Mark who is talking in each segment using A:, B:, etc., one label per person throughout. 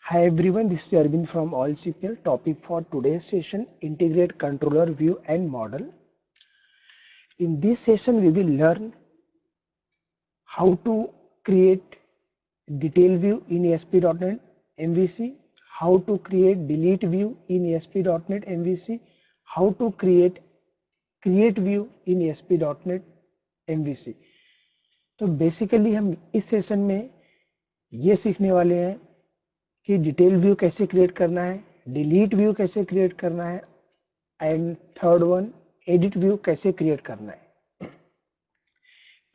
A: Hi everyone, this is Arvind from AllCPL. Topic for today's session, integrate controller view and model. In this session, we will learn how to create detail view in ASP.NET MVC, how to create delete view in ASP.NET MVC, how to create view in ASP.NET MVC. तो basically हम इस session में ये सीखने वाले हैं कि detail view कैसे क्रिएट करना है, डिलीट व्यू कैसे क्रिएट करना है and third one edit view कैसे क्रिएट करना है।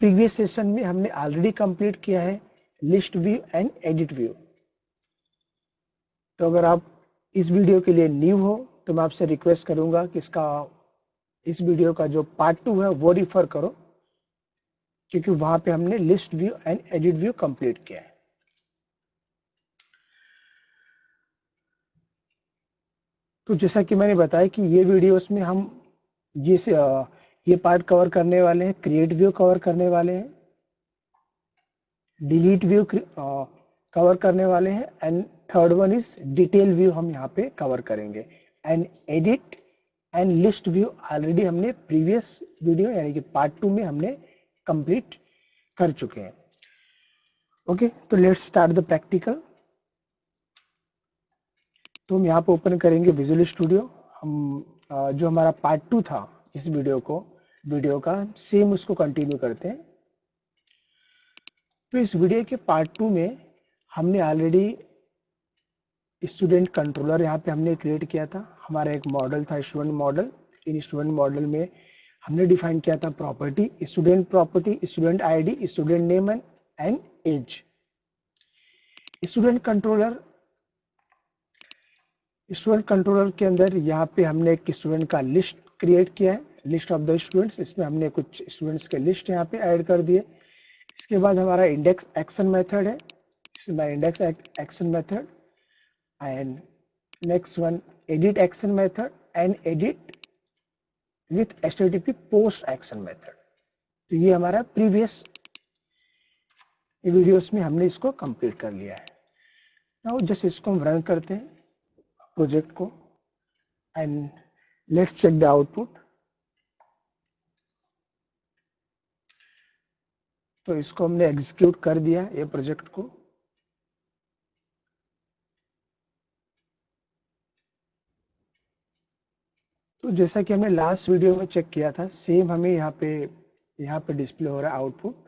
A: प्रीवियस सेशन में हमने ऑलरेडी कंप्लीट किया है list view and edit view. तो अगर आप इस वीडियो के लिए न्यू हो तो मैं आपसे रिक्वेस्ट करूंगा कि इस वीडियो का जो पार्ट 2 है वो रिफर करो, क्योंकि वहां पे हमने list view and edit view complete किया है। तो जैसा कि मैंने बताया कि ये वीडियोस में हम ये पार्ट कवर करने वाले हैं, क्रिएट व्यू कवर करने वाले हैं, डिलीट व्यू कवर करने वाले हैं and third one is detail view हम यहाँ पे कवर करेंगे and edit and list view already हमने प्रीवियस वीडियो यानी कि पार्ट 2 में हमने कंप्लीट कर चुके हैं। ओके, तो लेट्स स्टार्ट द प्रैक्टिकल। तो हम यहाँ पे ओपन करेंगे विजुअल स्टूडियो। हम जो हमारा पार्ट 2 था इस वीडियो का सेम उसको कंटिन्यू करते हैं। तो इस वीडियो के पार्ट 2 में हमने ऑलरेडी स्टूडेंट कंट्रोलर यहाँ पे हमने क्रिएट किया था। हमारा एक मॉडल था student model. In student model में हमने डिफाइन किया था property, student ID, student name and age. Student controller के अंदर यहाँ पे हमने एक स्टूडेंट का लिस्ट क्रिएट किया है, लिस्ट ऑफ द स्टूडेंट्स। इसमें हमने कुछ स्टूडेंट्स के लिस्ट यहाँ पे ऐड कर दिए। इसके बाद हमारा इंडेक्स एक्शन मेथड है, index action method and next one edit action method and edit with HTTP post action method. तो ये हमारा प्रीवियस वीडियोस में हमने इसको कंप्लीट कर लिया है। नाउ जस्ट इसको हम रन करते हैं प्रोजेक्ट को and let's check the output. तो इसको हमने एग्जीक्यूट कर दिया ये प्रोजेक्ट को। तो जैसा कि हमने लास्ट वीडियो में चेक किया था सेम हमें यहाँ पे डिस्प्ले हो रहा है आउटपुट।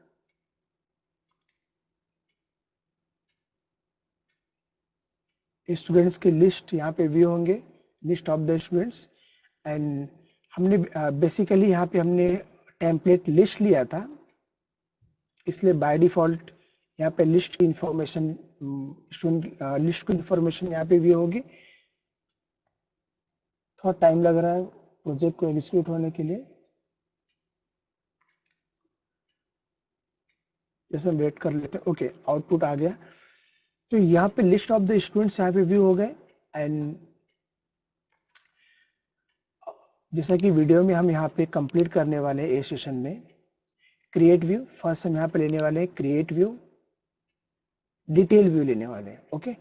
A: स्टूडेंट्स की लिस्ट यहाँ पे व्यू होंगे, list of the students. And हमने बेसिकली यहाँ पे हमने टेम्पलेट लिस्ट लिया था, इसलिए बाय डिफॉल्ट यहाँ पे लिस्ट की इंफॉर्मेशन स्टूडेंट लिस्ट की इंफॉर्मेशन यहाँ पे व्यू होगी। थोड़ा टाइम लग रहा है प्रोजेक्ट को एग्जीक्यूट होने के लिए, जैसे हम वेट कर लेते हैं। ओके, आउटपुट आ गया। तो यहाँ पे लिस्ट ऑफ द स्टूडेंट्स यहाँ पे व्यू हो गए। एंड जैसा कि वीडियो में हम यहाँ पे कंप्लीट करने वाले हैं ए सेशन में क्रिएट व्यू। फर्स्ट हम यहाँ पे लेने वाले हैं क्रिएट व्यू, डिटेल व्यू लेने वाले हैं। ओके,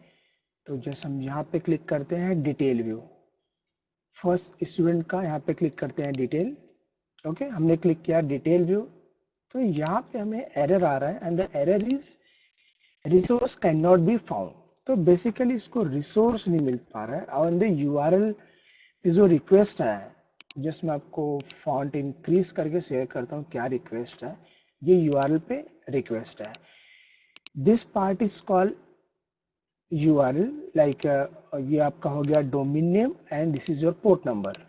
A: तो जैसे हम यहाँ पे क्लिक करते हैं डिटेल व्यू, फर्स्ट स्टूडेंट का यहाँ पे क्लिक करते हैं डिटेल। ओके, हमने क्लिक किया डिटेल व्यू। तो यहाँ पे हमें एरर आ रहा है and the error is resource can not be found. तो बेसिकली इसको रिसोर्स नहीं मिल पा रहा है। और द URL पे जो रिक्वेस्ट है, जस्ट मैं आपको फॉन्ट इंक्रीज करके शेयर करता हूँ क्या रिक्वेस्ट है। ये URL पे रिक्वेस्ट है। This part is called URL, like ये आपका हो गया domain name and this is your port number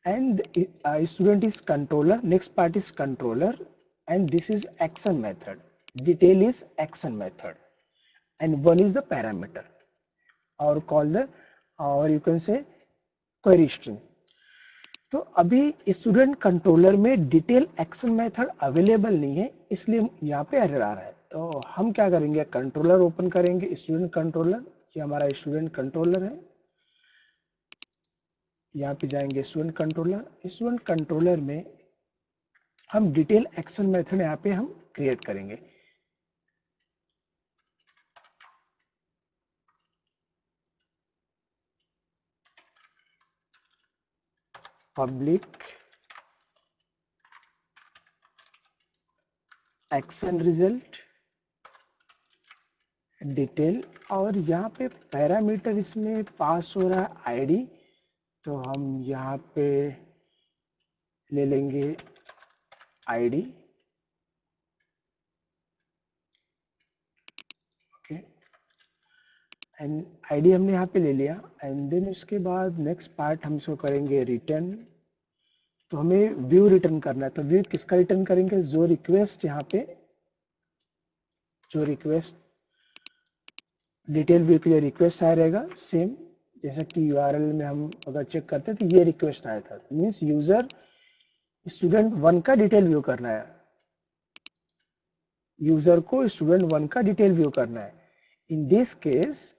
A: and student is controller. Next part is controller and this is action method, detail is action method and one is the parameter or call the or you can say query string। तो अभी student controller में detail action method available नहीं है, इसलिए यहाँ पे error आ रहा है। तो हम क्या करेंगे, कंट्रोलर ओपन करेंगे, स्टूडेंट कंट्रोलर। ये हमारा स्टूडेंट कंट्रोलर है। यहाँ पे जाएंगे स्टूडेंट कंट्रोलर में हम डिटेल एक्शन मेथड यहाँ पे हम क्रिएट करेंगे। पब्लिक एक्शन रिजल्ट डिटेल, और यहाँ पे पैरामीटर इसमें पास हो रहा है आईडी, तो हम यहाँ पे ले लेंगे आईडी। ओके, एंड आईडी हमने यहाँ पे ले लिया, एंड देन उसके बाद नेक्स्ट पार्ट हम इसको करेंगे रिटर्न। तो हमें व्यू रिटर्न करना है, तो व्यू किसका रिटर्न करेंगे, जो रिक्वेस्ट यहाँ पे, जो रिक्वेस्ट डिटेल व्यू के लिए रिक्वेस्ट आया रहेगा, सेम जैसा कि यूआरएल में हम अगर चेक करते हैं तो ये रिक्वेस्ट आया था, मीन्स यूजर स्टूडेंट 1 का डिटेल व्यू करना है, यूजर को स्टूडेंट 1 का डिटेल व्यू करना है। In this case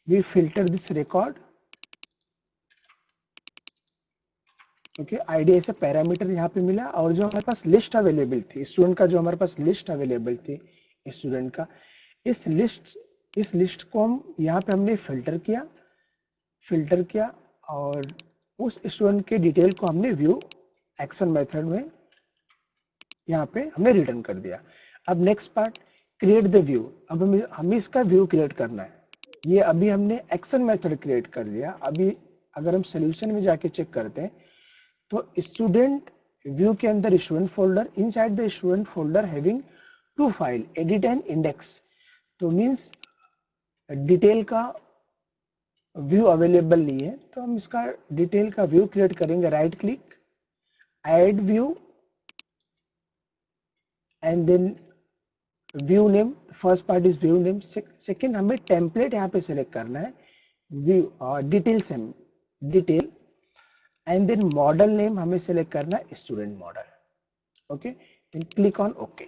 A: we filter this record. Okay, ID ऐसे पैरामीटर यहाँ पे मिला, और जो हमारे पास लिस्ट अवेलेबल थी स्टूडेंट का, जो हमारे पास लिस्ट अवेलेबल थी स्टूडेंट का, इस लिस्ट को हम यहाँ पे हमने फिल्टर किया और उस स्टूडेंट के डिटेल को हमने व्यू एक्शन मेथड में यहाँ पे हमने रिटर्न कर दिया। अब next part, create the view. अब हमें इसका व्यू क्रिएट करना है। ये अभी हमने एक्शन मेथड क्रिएट कर दिया। अभी अगर हम सोल्यूशन में जाके चेक करते हैं तो स्टूडेंट व्यू के अंदर student folder, inside the student folder having 2 file, edit and index. तो मीन्स डिटेल का व्यू अवेलेबल नहीं है, तो हम इसका डिटेल का व्यू क्रिएट करेंगे। Right click, add view, and then view name. First part is view name. Second हमें टेम्पलेट यहाँ पे सिलेक्ट करना है, view detail, and then model name हमें सिलेक्ट करना है student model. Okay, then click on okay.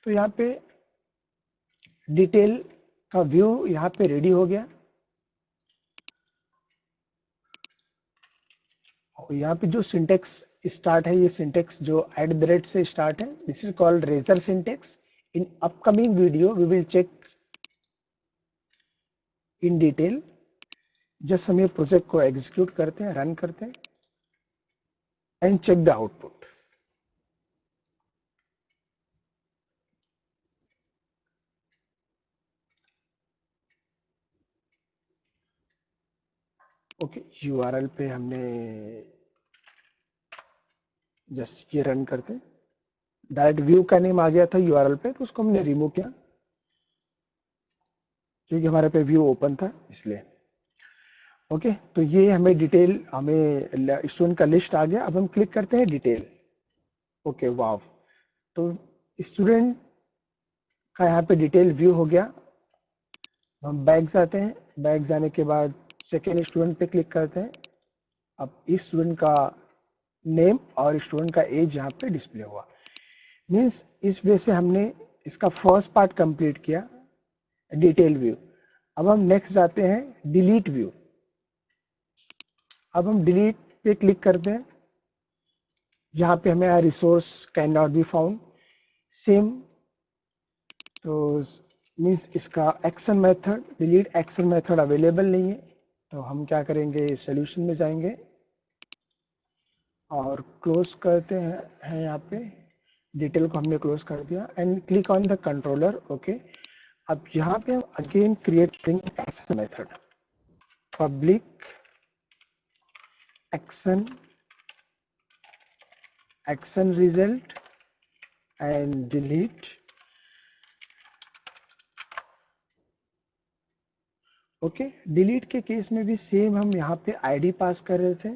A: तो यहाँ पे डिटेल का व्यू यहाँ पे रेडी हो गया। और यहाँ पे जो सिंटेक्स स्टार्ट है, ये सिंटेक्स जो @ से स्टार्ट है, this is called razor syntax. In upcoming video we will check in detail. Just हम ये प्रोजेक्ट को एग्जीक्यूट करते हैं, रन करते हैं and check the output. Okay, URL पे हमने जस्ट ये रन करते हैं। डायरेक्ट व्यू का नेम आ गया था यूआरएल पे, तो उसको हमने रिमूव किया क्योंकि हमारे पे व्यू ओपन था इसलिए। ओके, तो ये हमें डिटेल, हमें स्टूडेंट का लिस्ट आ गया। अब हम क्लिक करते हैं डिटेल। ओके, वाव, तो स्टूडेंट का यहाँ पे डिटेल व्यू हो गया। हम बैक जाते हैं, बैक जाने के बाद सेकेंड स्टूडेंट पे क्लिक करते हैं। अब इस स्टूडेंट का नेम और स्टूडेंट का एज यहाँ पे डिस्प्ले हुआ। मीन्स इस वे से हमने इसका फर्स्ट पार्ट कंप्लीट किया, डिटेल व्यू। अब हम नेक्स्ट जाते हैं डिलीट व्यू। अब हम डिलीट पे क्लिक करते हैं। यहाँ पे हमें resource can not be found, same. तो मीन्स इसका action method, delete action method available नहीं है। तो हम क्या करेंगे, सोल्यूशन में जाएंगे और क्लोज करते हैं यहाँ पे डिटेल को हमने क्लोज कर दिया and click on the controller. Okay, अब यहाँ पे हम अगेन क्रिएट करेंगे action method, public action result and delete. Okay, delete के केस में भी सेम हम यहाँ पे आईडी पास कर रहे थे,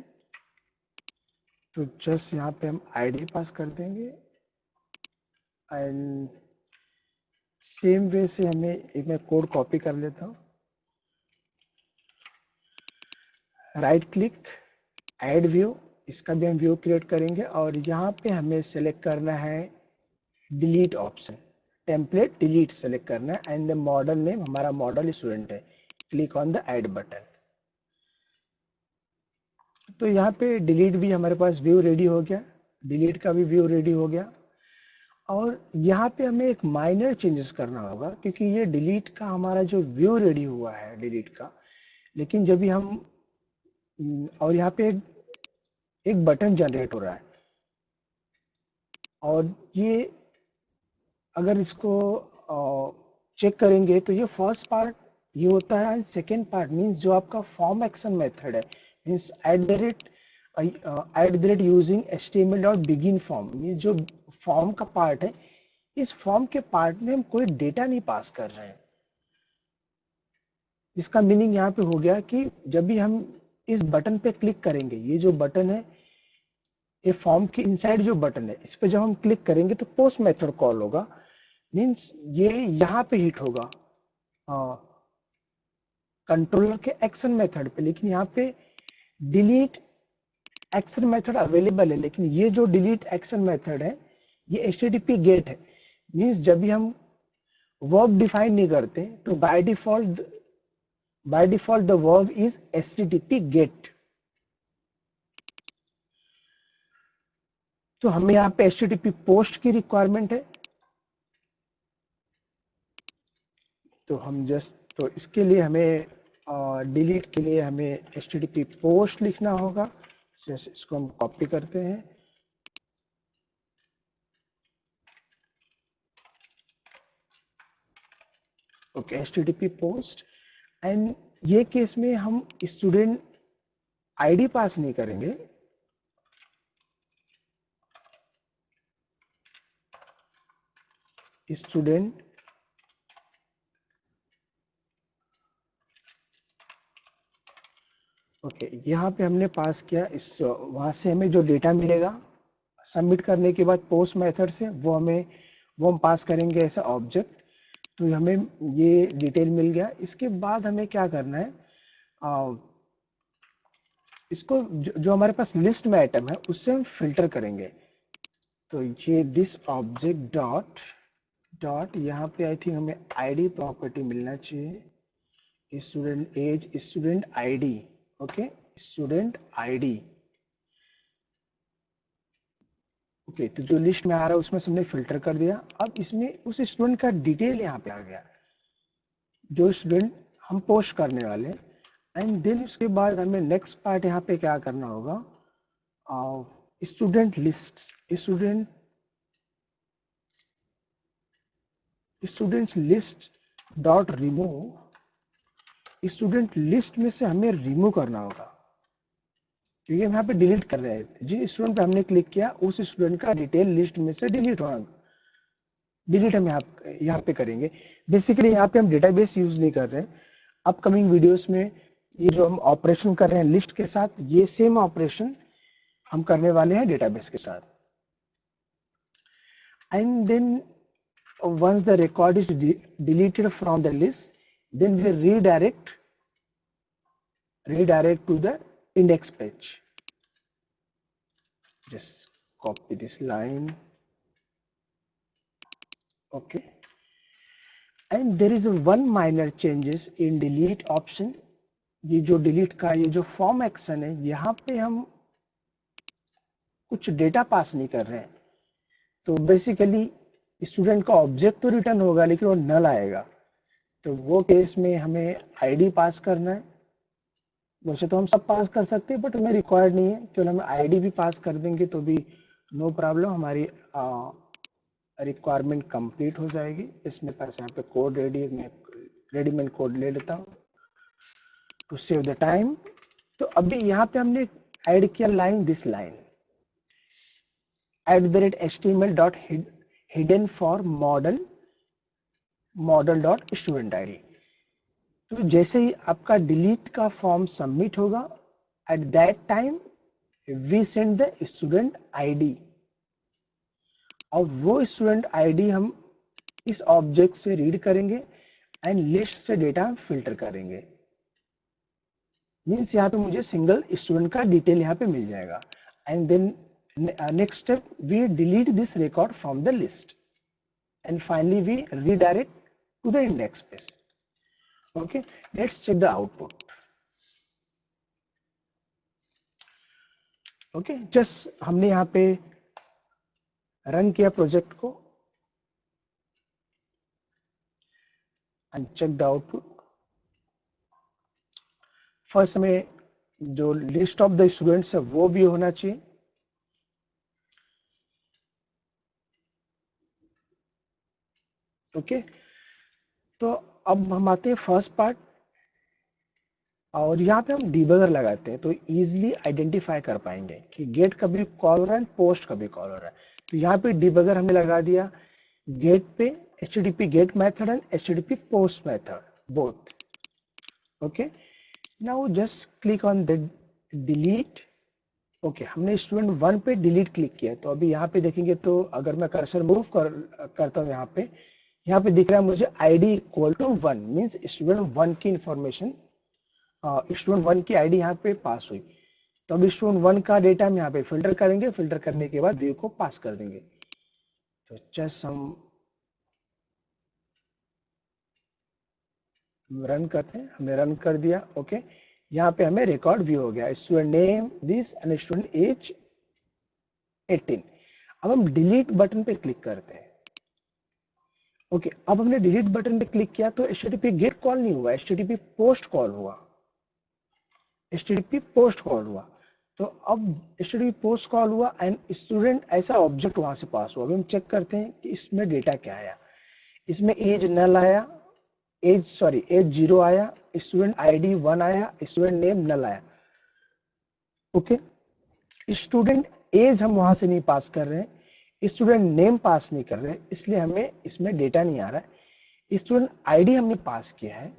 A: तो जस्ट यहाँ पे हम आईडी पास कर देंगे एंड सेम वे से हमें एक मैं कोड कॉपी कर लेता हूँ। राइट क्लिक, ऐड व्यू, इसका भी हम व्यू क्रिएट करेंगे और यहाँ पे हमें सेलेक्ट करना है delete option, template delete select करना है एंड द मॉडल नेम, हमारा मॉडल स्टूडेंट है। Click on the add button. तो यहाँ पे डिलीट भी हमारे पास व्यू रेडी हो गया, डिलीट का भी व्यू रेडी हो गया। और यहाँ पे हमें एक माइनर चेंजेस करना होगा क्योंकि ये डिलीट का हमारा जो व्यू रेडी हुआ है डिलीट का, लेकिन जब भी हम और यहाँ पे एक बटन जनरेट हो रहा है, और ये अगर इसको चेक करेंगे तो ये फर्स्ट पार्ट ये होता है, एंड सेकेंड पार्ट मीन्स जो आपका फॉर्म एक्शन मेथड है, means @ using HTML dot begin form, means जो फॉर्म का पार्ट है, इस फॉर्म के पार्ट में हम कोई डेटा नहीं पास कर रहे हैं। इसका मीनिंग यहाँ पे हो गया कि जब भी हम इस बटन पे क्लिक करेंगे, ये जो बटन है, ये फॉर्म के इनसाइड जो बटन है, इस पे जब हम क्लिक करेंगे तो पोस्ट मेथड कॉल होगा, मीन्स ये यहाँ पे हिट होगा कंट्रोलर के एक्शन मेथड पे। लेकिन यहाँ पे डिलीट एक्शन मेथड अवेलेबल है, लेकिन ये जो डिलीट एक्शन मेथड है ये HTTP गेट है, मीन्स जब भी हम वर्ब डिफाइन नहीं करते तो by default the verb is HTTP get. तो हमें यहाँ पे HTTP पोस्ट की रिक्वायरमेंट है, तो हम जस्ट तो इसके लिए हमें डिलीट के लिए हमें HTTP पोस्ट लिखना होगा। जैसे इसको हम कॉपी करते हैं, ओके, HTTP पोस्ट। एंड ये केस में हम स्टूडेंट आईडी पास नहीं करेंगे, स्टूडेंट ओके, यहाँ पे हमने पास किया, इस वहां से हमें जो डेटा मिलेगा सबमिट करने के बाद पोस्ट मेथड से, वो हम पास करेंगे ऐसा ऑब्जेक्ट। तो हमें ये डिटेल मिल गया। इसके बाद हमें क्या करना है, इसको जो हमारे पास लिस्ट में आइटम है उससे हम फिल्टर करेंगे। तो ये दिस ऑब्जेक्ट डॉट यहाँ पे आई थिंक हमें आईडी प्रॉपर्टी मिलना चाहिए, student age, student ID, okay, student ID, okay. तो जो लिस्ट में आ रहा है उसमें से हमने फिल्टर कर दिया। अब इसमें उस स्टूडेंट का डिटेल यहाँ पे आ गया, जो स्टूडेंट हम पोस्ट करने वाले। एंड देन उसके बाद हमें नेक्स्ट पार्ट यहाँ पे क्या करना होगा, student list, student list dot remove, student list में से हमें रिमूव करना होगा, क्योंकि हम यहाँ पे डिलीट कर रहे हैं। जिस स्टूडेंट पे हमने क्लिक किया उस स्टूडेंट का डिटेल लिस्ट में से डिलीट होना, डिलीट हम यहाँ पे करेंगे। बेसिकली यहाँ पे हम डेटाबेस यूज नहीं कर रहे हैं। अपकमिंग वीडियोस में ये जो हम ऑपरेशन कर रहे हैं लिस्ट के साथ, ये सेम ऑपरेशन हम करने वाले हैं डेटाबेस के साथ। And then once the record is deleted from the list, then we redirect to the index page. Just copy this line, okay. And there is one minor changes in delete option. ये जो delete का ये जो form action है, यहाँ पे हम कुछ डेटा पास नहीं कर रहे हैं। तो बेसिकली स्टूडेंट का ऑब्जेक्ट तो रिटर्न होगा लेकिन वो नल आएगा। तो वो केस में हमें आईडी पास करना है। वैसे तो हम सब पास कर सकते हैं बट हमें रिक्वायर्ड नहीं है, केवल हमें आईडी भी पास कर देंगे तो भी नो प्रॉब्लम, हमारी रिक्वायरमेंट कंप्लीट हो जाएगी। इसमें पास यहाँ पे कोड रेडी है, मैं रेडीमेड कोड ले लेता हूँ टू सेव द टाइम। तो अभी यहाँ पे हमने ऐड किया line, this line @HTML dot hidden for model dot student ID. तो जैसे ही आपका डिलीट का फॉर्म सबमिट होगा, at that time we send the student ID, और वो स्टूडेंट आईडी हम इस ऑब्जेक्ट से रीड करेंगे एंड लिस्ट से डेटा फिल्टर करेंगे। मीन्स यहाँ पे मुझे सिंगल स्टूडेंट का डिटेल यहाँ पे मिल जाएगा। And then next step, we delete this record from the list and finally we redirect to the index page. Okay, let's check the output. Okay, just हमने यहाँ पे रन किया प्रोजेक्ट को and check the output. First हमें जो list of the students है वो भी होना चाहिए। ओके, तो अब हम आते हैं फर्स्ट पार्ट, और यहाँ पे हम डिबगर लगाते हैं तो इजीली आइडेंटिफाई कर पाएंगे कि गेट कभी कॉल हो रहा है, पोस्ट कभी कॉल हो रहा है। तो यहाँ पे डिबगर हमने लगा दिया गेट पे, HTTP get method and HTTP post method both. Okay, now just click on the delete. Okay, हमने स्टूडेंट 1 पे डिलीट क्लिक किया, तो अभी यहाँ पे देखेंगे तो अगर मैं कर्सर मूव करता हूँ यहाँ पे दिख रहा है मुझे ID equal to 1, means student 1 की इंफॉर्मेशन, स्टूडेंट 1 की आईडी यहाँ पे पास हुई। तो अभी स्टूडेंट 1 का डेटा हम यहाँ पे फिल्टर करेंगे, फिल्टर करने के बाद व्यू को पास कर देंगे। तो जस्ट हम रन करते हैं, हमने रन कर दिया। ओके, यहाँ पे हमें रिकॉर्ड व्यू हो गया, student name this and student age 18। अब हम डिलीट बटन पे क्लिक करते हैं। ओके, अब हमने डिलीट बटन पे क्लिक किया तो HTTP गेट कॉल नहीं हुआ, HTTP पोस्ट कॉल हुआ, HTTP पोस्ट कॉल हुआ। तो अब HTTP पोस्ट कॉल हुआ एंड स्टूडेंट ऐसा ऑब्जेक्ट वहां से पास हुआ। अभी हम चेक करते हैं कि इसमें डेटा क्या आया। इसमें एज नल आया, एज 0 आया, स्टूडेंट आईडी 1 आया, स्टूडेंट नेम नल आया। ओके, स्टूडेंट एज हम वहां से नहीं पास कर रहे हैं, स्टूडेंट नेम पास नहीं कर रहे हैं, इसलिए हमें इसमें डेटा नहीं आ रहा है। स्टूडेंट आईडी हमने पास किया है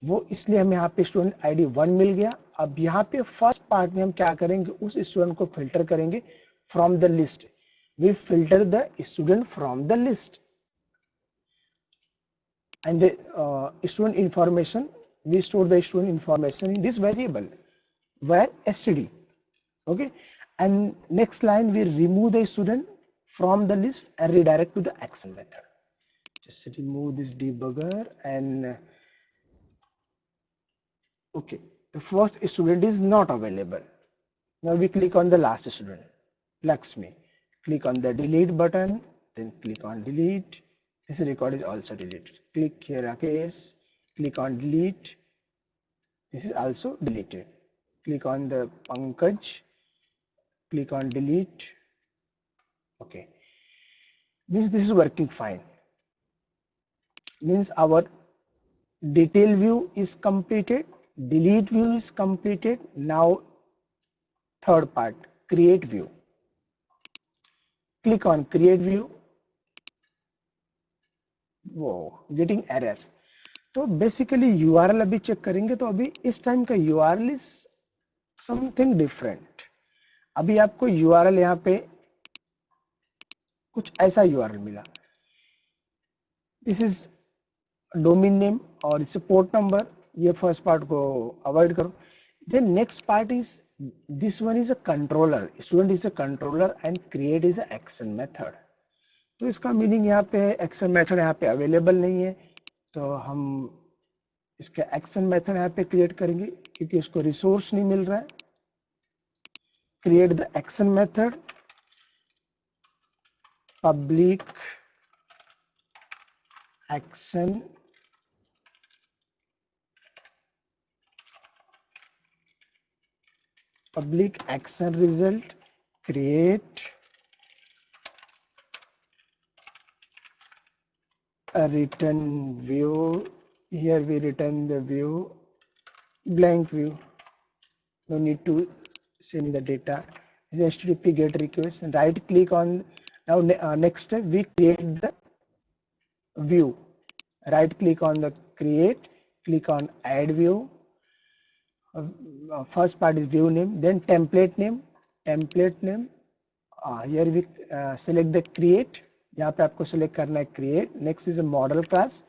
A: वो, इसलिए हमें यहाँ पे स्टूडेंट आईडी 1 मिल गया। अब यहाँ पे फर्स्ट पार्ट में हम क्या करेंगे, उस स्टूडेंट को फिल्टर करेंगे from the list. We filter the student from the list and the student information, we store the student information in this variable where std. Okay, and next line we remove the student from the list and redirect to the action method. Just remove this debugger and okay, the first student is not available. Now we click on the last student, Lakshmi. Click on the delete button, then click on delete. This record is also deleted. Click here Rakesh, click on delete. This is also deleted. Click on the Pankaj, click on delete. Okay, means this is working fine. Means our detail view is completed, delete view is completed. Now third part, create view. Click on create view. वो getting error. तो basically URL अभी check करेंगे तो अभी इस time का URL is something different. अभी आपको यूआरएल यहाँ पे कुछ ऐसा यूआरएल मिला, दिस इज डोमेन नेम और इससे पोर्ट नंबर, ये फर्स्ट पार्ट को अवॉइड करो। Then next part is this one is a controller, student is a controller and create is a action method. तो इसका मीनिंग यहाँ पे एक्शन मेथड यहाँ पे अवेलेबल नहीं है, तो हम इसका एक्शन मेथड यहाँ पे क्रिएट करेंगे क्योंकि उसको रिसोर्स नहीं मिल रहा है। Create the action method, public action result, create a return view. Here we return the view, blank view, no need to send the data. This is HTTP GET request, and right click on. Now next step we create the view, right click on the create, click on add view. First part is view name, then template name, here we select the create, यहाँ पे आपको select करना है create. Next is a model class,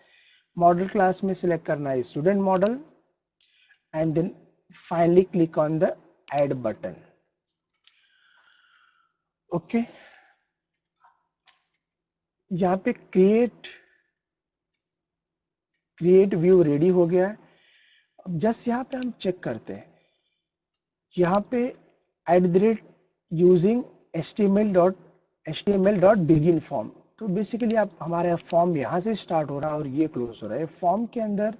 A: model class में select करना है student model, and then finally click on the add button. Okay, यहाँ पे create view ready हो गया है। अब जस्ट यहाँ पे हम चेक करते हैं, यहाँ पे @using html.begin form। तो बेसिकली आप हमारा फॉर्म यहाँ से स्टार्ट हो रहा है और ये क्लोज हो रहा है। फॉर्म के अंदर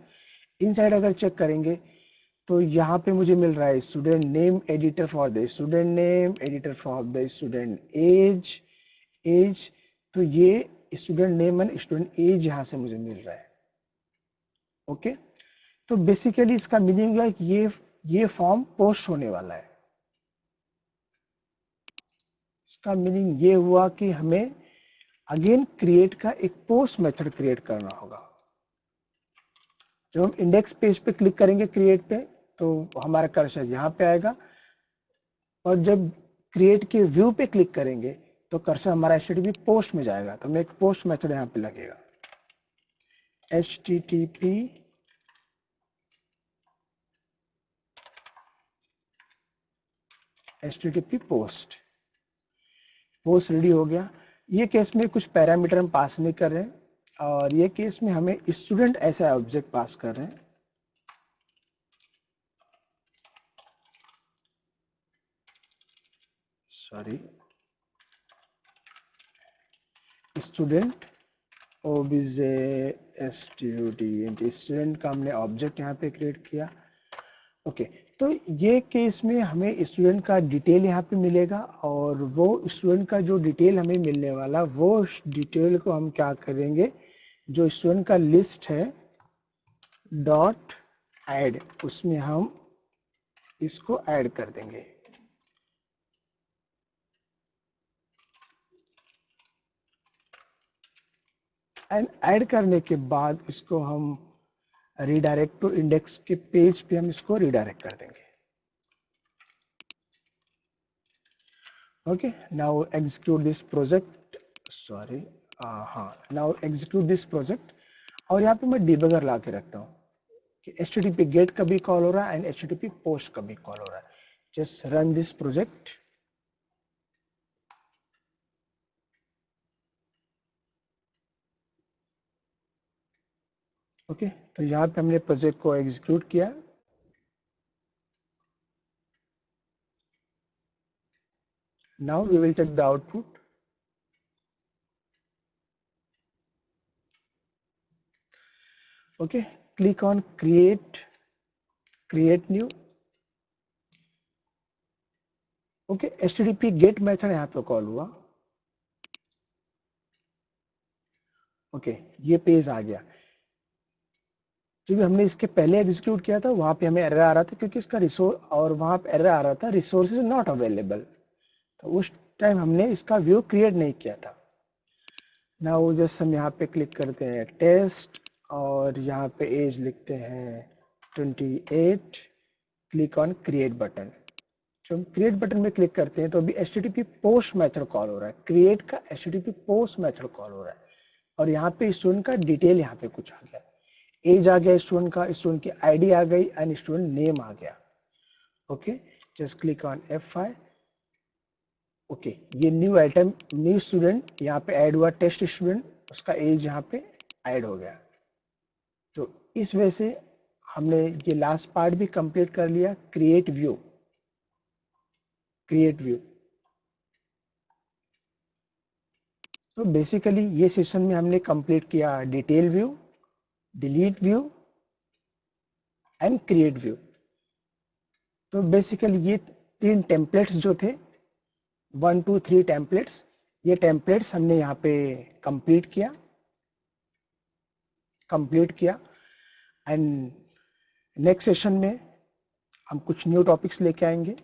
A: इनसाइड अगर चेक करेंगे तो यहाँ पे मुझे मिल रहा है student name editor for the student name, editor for the student age, age. तो ये student name and student age यहाँ से मुझे मिल रहा है। ओके, तो बेसिकली इसका मीनिंग है कि ये फॉर्म पोस्ट होने वाला है। इसका मीनिंग ये हुआ कि हमें अगेन क्रिएट का एक पोस्ट मेथड क्रिएट करना होगा। जब हम इंडेक्स पेज पे क्लिक करेंगे क्रिएट पे, तो हमारा कर्सर यहाँ पे आएगा, और जब क्रिएट के व्यू पे क्लिक करेंगे तो कर्सर हमारा HTTP पोस्ट में जाएगा। तो हमें एक पोस्ट मेथड यहाँ पे लगेगा, HTTP पोस्ट। पोस्ट रेडी हो गया। ये केस में कुछ पैरामीटर हम पास नहीं कर रहे हैं, और ये केस में हमें स्टूडेंट ऐसा ऑब्जेक्ट पास कर रहे हैं। सॉरी, स्टूडेंट स्टूडेंट का हमने ऑब्जेक्ट यहाँ पे क्रिएट किया। ओके, तो ये केस में हमें स्टूडेंट का डिटेल यहाँ पे मिलेगा, और वो स्टूडेंट का जो डिटेल हमें मिलने वाला, वो डिटेल को हम क्या करेंगे, जो स्टूडेंट का लिस्ट है डॉट ऐड, उसमें हम इसको ऐड कर देंगे। एंड ऐड करने के बाद इसको हम रिडायरेक्ट टू इंडेक्स के पेज पे हम इसको रिडायरेक्ट कर देंगे। Okay, now execute this project. Sorry, हाँ, नाउ एग्जीक्यूट दिस प्रोजेक्ट। और यहाँ पे मैं डिबगर ला के रखता हूँ कि HTTP गेट कभी कॉल हो रहा है एंड HTTP पोस्ट कभी कॉल हो रहा है। Just run this project. Okay, तो यहाँ पे हमने प्रोजेक्ट को एग्जीक्यूट किया। Now we will check the output. Okay, click on create new। Okay, HTTP get method यहाँ पे कॉल हुआ। ओके, ये पेज आ गया। जो हमने इसके पहले एग्जीक्यूट किया था वहां पे हमें एरर आ रहा था, क्योंकि इसका रिसोर्स, और वहां पे एरर आ रहा था रिसोर्सेज नॉट अवेलेबल। तो उस टाइम हमने इसका व्यू क्रिएट नहीं किया था। नाउ जस्ट हम यहाँ पे क्लिक करते हैं टेस्ट, और यहाँ पे एज लिखते हैं 28। Click on create button. जब हम क्रिएट बटन में क्लिक करते हैं तो अभी HTTP पोस्ट मेथड कॉल हो रहा है, क्रिएट का HTTP पोस्ट मेथड कॉल हो रहा है, और यहाँ पे स्टूडेंट का डिटेल यहाँ पे कुछ आ गया, एज आ गया स्टूडेंट का, स्टूडेंट की ID आ गई एंड स्टूडेंट नेम आ गया। Okay, just click on F5। Okay, ये न्यू आइटम, न्यू स्टूडेंट यहाँ पे ऐड हुआ, टेस्ट स्टूडेंट, उसका एज यहाँ पे ऐड हो गया। तो इस वजह से हमने ये लास्ट पार्ट भी कंप्लीट कर लिया, क्रिएट व्यू। तो बेसिकली ये सेशन में हमने कंप्लीट किया detail view, delete view and create view. तो बेसिकली ये 3 टेम्पलेट्स जो थे, 1 2 3 टेम्पलेट्स, ये टेम्पलेट्स हमने यहाँ पे कंप्लीट किया। एंड नेक्स्ट सेशन में हम कुछ न्यू टॉपिक्स लेके आएंगे।